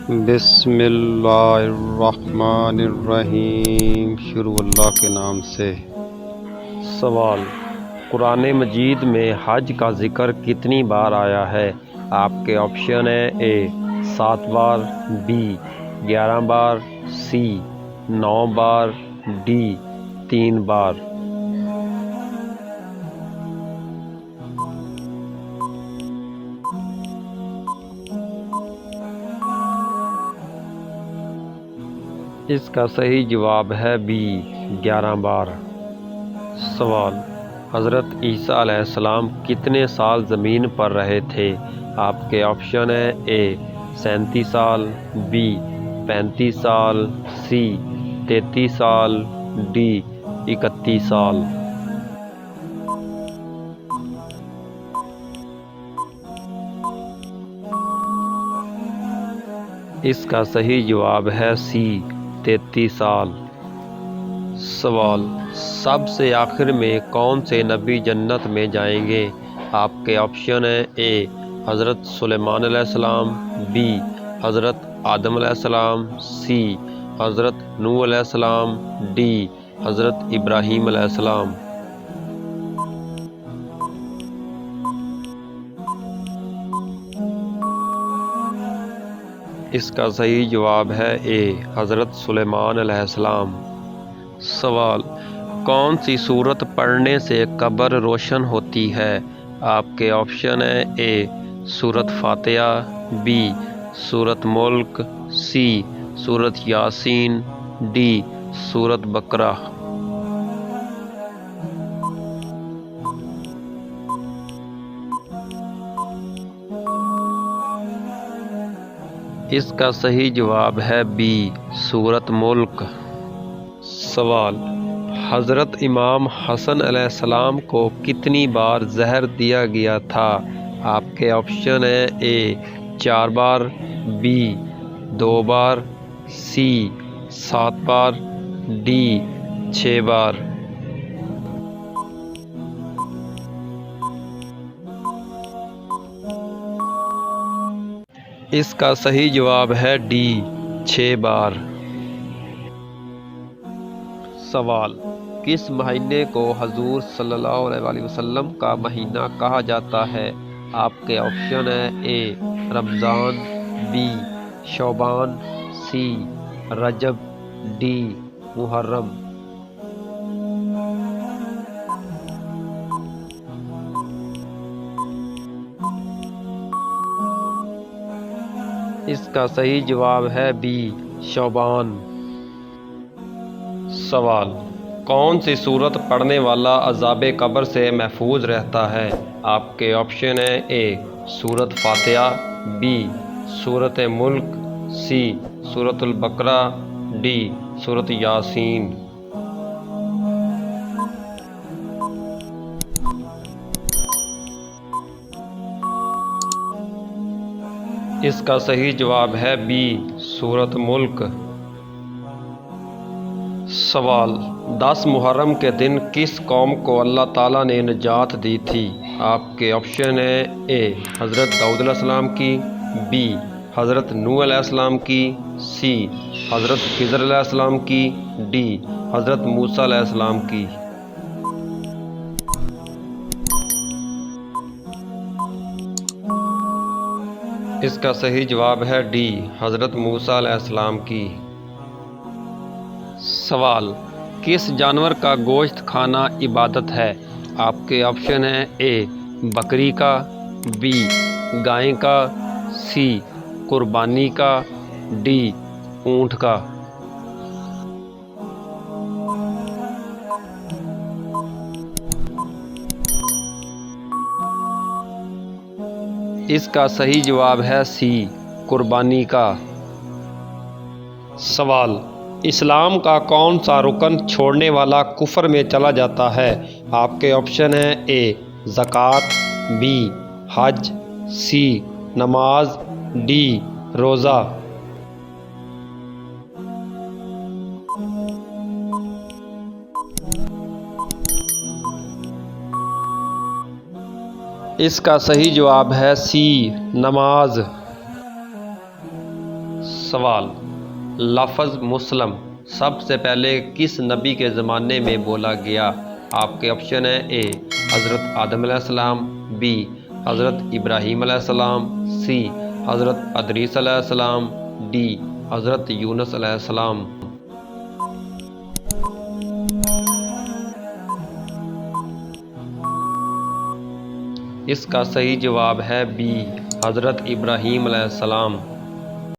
بسم اللہ الرحمن الرحیم، شروع اللہ کے نام سے۔ سوال: قرآن مجید میں حج کا ذکر کتنی بار آیا ہے؟ آپ کے آپشن ہیں: اے 7 بار، be 11 bar, C 9 bar, D 3 بار۔ اس کا صحیح جواب ہے بی 11 بار۔ سوال: حضرت عیسیٰ علیہ السلام کتنے سال زمین پر رہے تھے؟ آپ کے آپشن ہیں: اے 37 سال، بی 35 سال، سی 33 سال، ڈی 31 سال۔ اس کا صحیح جواب ہے سی 33 سال۔ سوال: سب سے آخر میں کون سے نبی جنت میں جائیں گے؟ آپ کے آپشن ہیں: اے حضرت سلیمان علیہ السلام، بی حضرت آدم علیہ السلام، سی حضرت نوح علیہ السلام، ڈی حضرت ابراہیم علیہ السلام۔ اس کا صحیح جواب ہے اے حضرت سلیمان علیہ السلام۔ سوال: کون سی سورت پڑھنے سے قبر روشن ہوتی ہے؟ آپ کے آپشن ہیں: اے سورت فاتحہ، بی سورت ملک، سی سورت یاسین، ڈی سورت بقرہ۔ اس کا صحیح جواب ہے بی سورت ملک۔ سوال: حضرت امام حسن علیہ السلام کو کتنی بار زہر دیا گیا تھا؟ آپ کے آپشن ہیں: اے 4 بار، be 2 bar, C 7 bar, D 6 بار۔ اس کا صحیح جواب ہے ڈی 6 بار۔ سوال: کس مہینے کو حضور صلی اللہ علیہ وسلم کا مہینہ کہا جاتا ہے؟ آپ کے آپشن ہیں: اے رمضان، be Shaban, C Recep, D محرم۔ اس کا صحیح جواب ہے بی شعبان۔ سوال: کون سی سورت پڑھنے والا عذاب قبر سے محفوظ رہتا ہے؟ آپ کے آپشن ہیں: اے سورت فاتحہ، بی سورت ملک، سی سورت البقرہ، ڈی سورت یاسین۔ اس کا صحیح جواب ہے بی سورت ملک۔ سوال: 10 محرم کے دن کس قوم کو اللہ تعالیٰ نے نجات دی تھی؟ آپ کے آپشن ہیں: اے حضرت داؤد علیہ السلام کی، بی حضرت نوح علیہ السلام کی، سی حضرت خضر علیہ السلام کی، ڈی حضرت موسیٰ علیہ السلام کی۔ اس کا صحیح جواب ہے ڈی حضرت موسیٰ علیہ السلام کی۔ سوال: کس جانور کا گوشت کھانا عبادت ہے؟ آپ کے آپشن ہیں: اے بکری کا، بی گائے کا، سی قربانی کا، ڈی اونٹ کا۔ اس کا صحیح جواب ہے سی قربانی کا۔ سوال: اسلام کا کون سا رکن چھوڑنے والا کفر میں چلا جاتا ہے؟ آپ کے آپشن ہیں: اے زکوٰۃ، بی حج، سی نماز، ڈی روزہ۔ اس کا صحیح جواب ہے سی نماز۔ سوال، لفظ مسلم سب سے پہلے کس نبی کے زمانے میں بولا گیا؟ آپ کے آپشن ہیں اے حضرت آدم علیہ السلام، بی حضرت ابراہیم علیہ السلام، سی حضرت ادریس علیہ السلام، ڈی حضرت یونس علیہ السلام۔ اس کا صحیح جواب ہے بی حضرت ابراہیم علیہ السلام۔